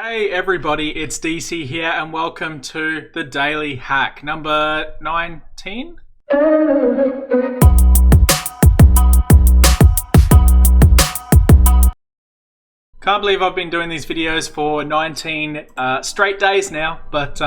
Hey everybody, it's DC here and welcome to the Daily Hack number 19? Can't believe I've been doing these videos for 19 straight days now, but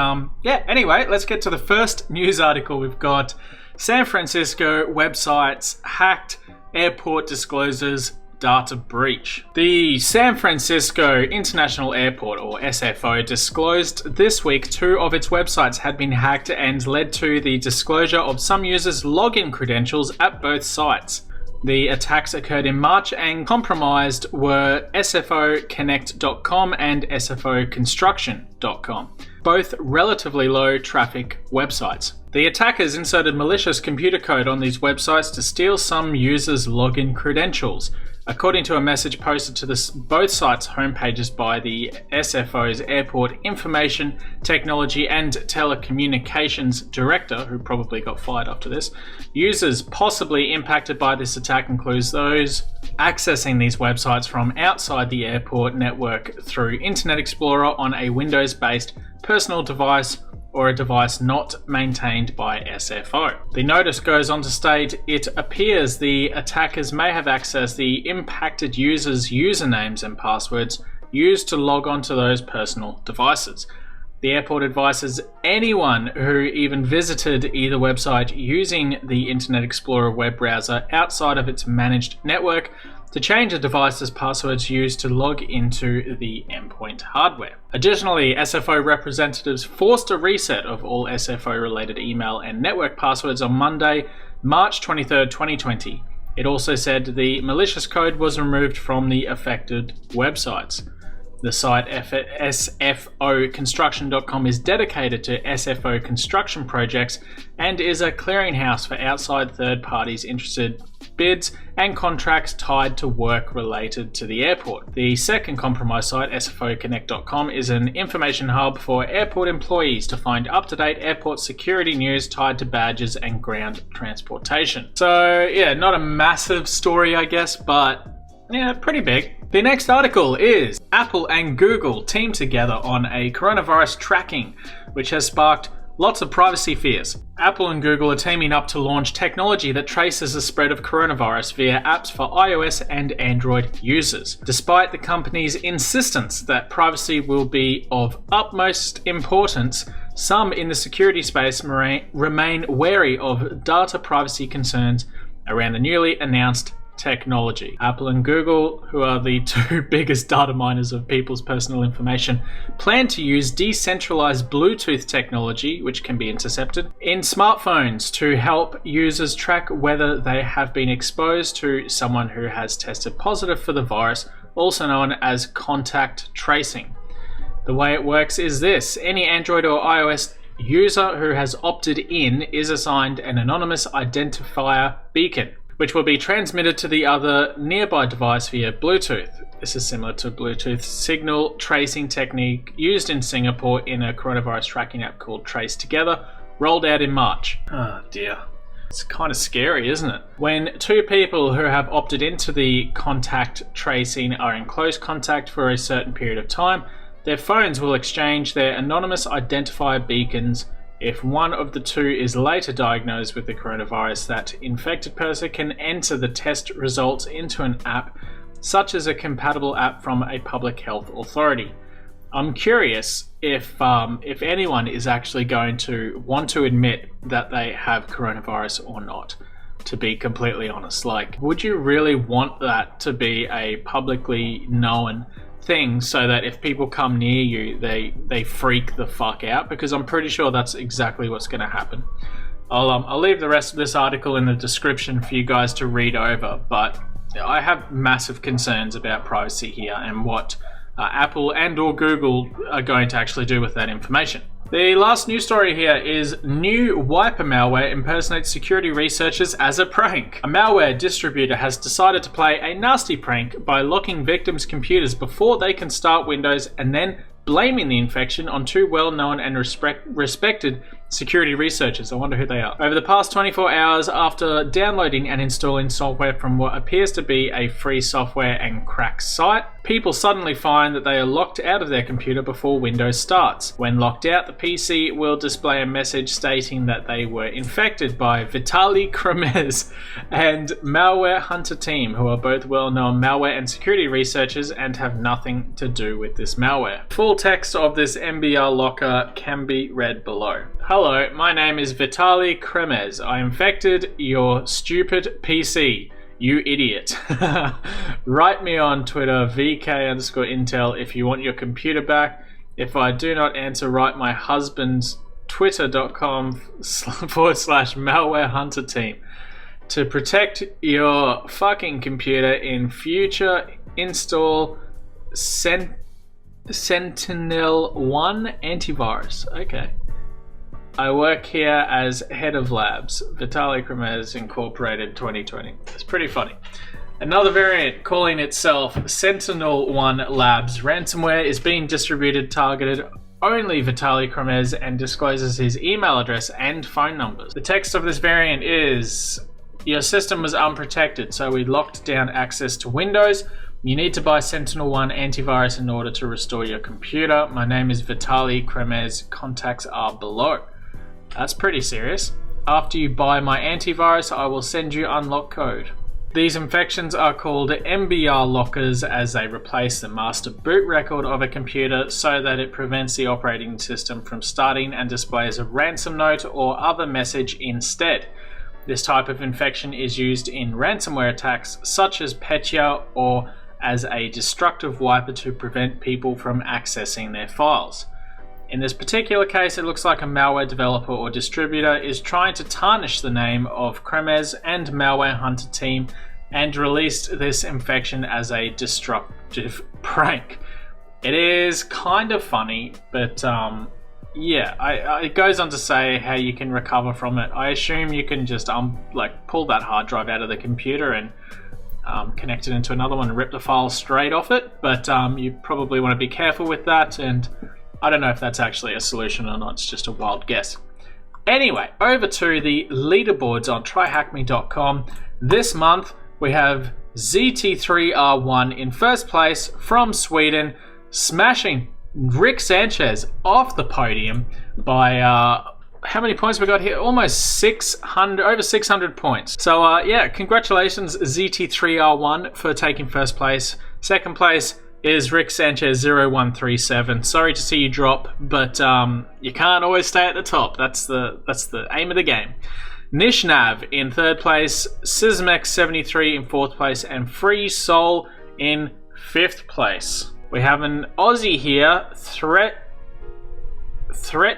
yeah, anyway, let's get to the first news article. We've got San Francisco websites hacked, airport disclosures data breach. The San Francisco International Airport, or SFO, disclosed this week 2 of its websites had been hacked and led to the disclosure of some users' login credentials at both sites. The attacks occurred in March and compromised were sfoconnect.com and sfoconstruction.com, both relatively low traffic websites. The attackers inserted malicious computer code on these websites to steal some users' login credentials. According to a message posted to both sites' homepages by the SFO's Airport Information Technology and Telecommunications Director, who probably got fired after this, users possibly impacted by this attack includes those accessing these websites from outside the airport network through Internet Explorer on a Windows-based personal device or a device not maintained by SFO. The notice goes on to state, it appears the attackers may have accessed the impacted users' usernames and passwords used to log on to those personal devices. The airport advises anyone who even visited either website using the Internet Explorer web browser outside of its managed network to change a device's passwords used to log into the endpoint hardware. Additionally, SFO representatives forced a reset of all SFO-related email and network passwords on Monday, March 23, 2020. It also said the malicious code was removed from the affected websites. The site sfoconstruction.com is dedicated to SFO construction projects and is a clearinghouse for outside third parties interested bids and contracts tied to work related to the airport. The second compromised site, sfoconnect.com, is an information hub for airport employees to find up-to-date airport security news tied to badges and ground transportation. So yeah, not a massive story, I guess, but yeah, pretty big. The next article is Apple and Google team together on a coronavirus tracking, which has sparked lots of privacy fears. Apple and Google are teaming up to launch technology that traces the spread of coronavirus via apps for iOS and Android users. Despite the company's insistence that privacy will be of utmost importance, some in the security space remain wary of data privacy concerns around the newly announced technology. Apple and Google, who are the 2 biggest data miners of people's personal information, plan to use decentralized Bluetooth technology, which can be intercepted, in smartphones to help users track whether they have been exposed to someone who has tested positive for the virus, also known as contact tracing. The way it works is this: any Android or iOS user who has opted in is assigned an anonymous identifier beacon, which will be transmitted to the other nearby device via Bluetooth. This is similar to Bluetooth signal tracing technique used in Singapore in a coronavirus tracking app called Trace Together, rolled out in March. Oh dear. It's kind of scary, isn't it? When 2 people who have opted into the contact tracing are in close contact for a certain period of time, their phones will exchange their anonymous identifier beacons. If one of the 2 is later diagnosed with the coronavirus, that infected person can enter the test results into an app, such as a compatible app from a public health authority. I'm curious if anyone is actually going to want to admit that they have coronavirus or not, to be completely honest. Like, would you really want that to be a publicly known thing so that if people come near you, they freak the fuck out? Because I'm pretty sure that's exactly what's going to happen. I'll leave the rest of this article in the description for you guys to read over, but I have massive concerns about privacy here and what Apple and or Google are going to actually do with that information. The last news story here is new wiper malware impersonates security researchers as a prank. A malware distributor has decided to play a nasty prank by locking victims' computers before they can start Windows and then blaming the infection on 2 well-known and respected security researchers. I wonder who they are. Over the past 24 hours after downloading and installing software from what appears to be a free software and crack site, people suddenly find that they are locked out of their computer before Windows starts. When locked out, the PC will display a message stating that they were infected by Vitaly Kremez and Malware Hunter Team, who are both well-known malware and security researchers and have nothing to do with this malware. Full text of this MBR locker can be read below. Hello, my name is Vitaly Kremez. I infected your stupid PC. You idiot. Write me on Twitter, VK_Intel, if you want your computer back. If I do not answer, write my husband's twitter.com/malware hunter team. To protect your fucking computer in future, install Sentinel-1 antivirus. Okay. I work here as head of labs. Vitaly Kremez Incorporated 2020. It's pretty funny. Another variant calling itself Sentinel-1 Labs ransomware is being distributed targeted only Vitaly Kremez and discloses his email address and phone numbers. The text of this variant is: your system was unprotected, so we locked down access to Windows. You need to buy Sentinel-1 antivirus in order to restore your computer. My name is Vitaly Kremez. Contacts are below. That's pretty serious. After you buy my antivirus, I will send you unlock code. These infections are called MBR lockers, as they replace the master boot record of a computer so that it prevents the operating system from starting and displays a ransom note or other message instead. This type of infection is used in ransomware attacks such as Petya or as a destructive wiper to prevent people from accessing their files. In this particular case, it looks like a malware developer or distributor is trying to tarnish the name of Kremez and Malware Hunter Team and released this infection as a destructive prank. It is kind of funny, but yeah, it goes on to say how you can recover from it. I assume you can just pull that hard drive out of the computer and connect it into another one and rip the file straight off it, but you probably want to be careful with that, and I don't know if that's actually a solution or not. It's just a wild guess. Anyway, over to the leaderboards on tryhackme.com. This month we have ZT3R1 in first place from Sweden, smashing Rick Sanchez off the podium by how many points we got here? Almost 600, over 600 points. So yeah, congratulations ZT3R1 for taking first place. Second place is Rick Sanchez 0137. Sorry to see you drop, but you can't always stay at the top. That's the aim of the game. Nishnav in third place, Sismex73 in fourth place, and Free Soul in fifth place. We have an Aussie here, Threat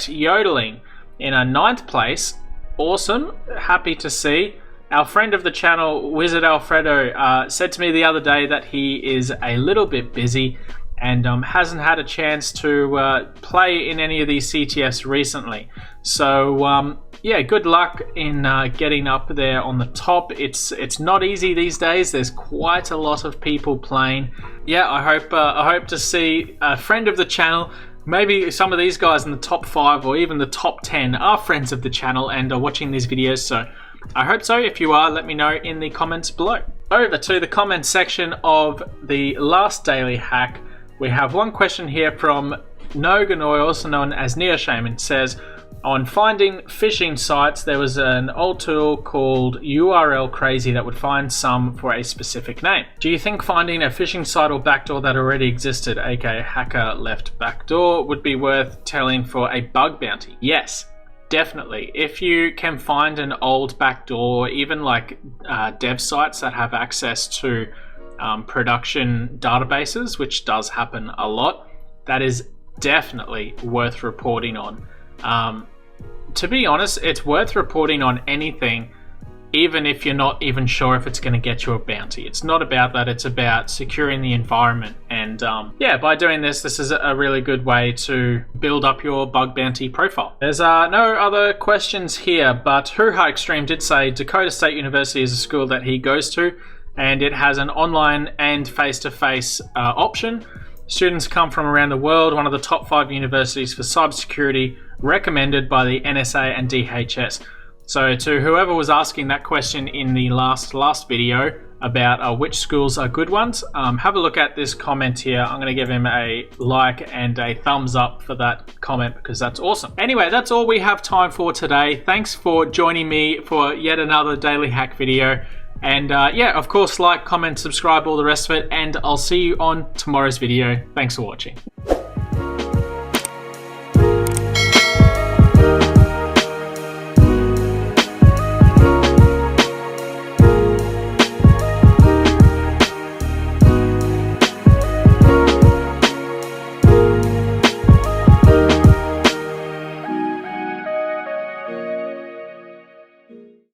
Yodeling in a ninth place. Awesome, happy to see. Our friend of the channel, Wizard Alfredo, said to me the other day that he is a little bit busy and hasn't had a chance to play in any of these CTFs recently. So yeah, good luck in getting up there on the top. It's not easy these days. There's quite a lot of people playing. Yeah, I hope to see a friend of the channel. Maybe some of these guys in the top 5 or even the top 10 are friends of the channel and are watching these videos. So I hope so. If you are, let me know in the comments below. Over to the comments section of the last daily hack. We have one question here from Noganoy, also known as Neo Shaman. Says, on finding phishing sites, there was an old tool called URL Crazy that would find some for a specific name. Do you think finding a phishing site or backdoor that already existed, aka hacker left backdoor, would be worth telling for a bug bounty? Yes. Definitely. If you can find an old backdoor, even like dev sites that have access to production databases, which does happen a lot, that is definitely worth reporting on. To be honest, it's worth reporting on anything, even if you're not even sure if it's going to get you a bounty. It's not about that, it's about securing the environment. And yeah, by doing this is a really good way to build up your bug bounty profile. There's no other questions here, but Hoo-Ha Extreme did say Dakota State University is a school that he goes to, and it has an online and face-to-face option. Students come from around the world, one of the top 5 universities for cybersecurity, recommended by the NSA and DHS. So to whoever was asking that question in the last video about which schools are good ones, have a look at this comment here. I'm going to give him a like and a thumbs up for that comment because that's awesome. Anyway, that's all we have time for today. Thanks for joining me for yet another daily hack video. And yeah, of course, like, comment, subscribe, all the rest of it, and I'll see you on tomorrow's video. Thanks for watching.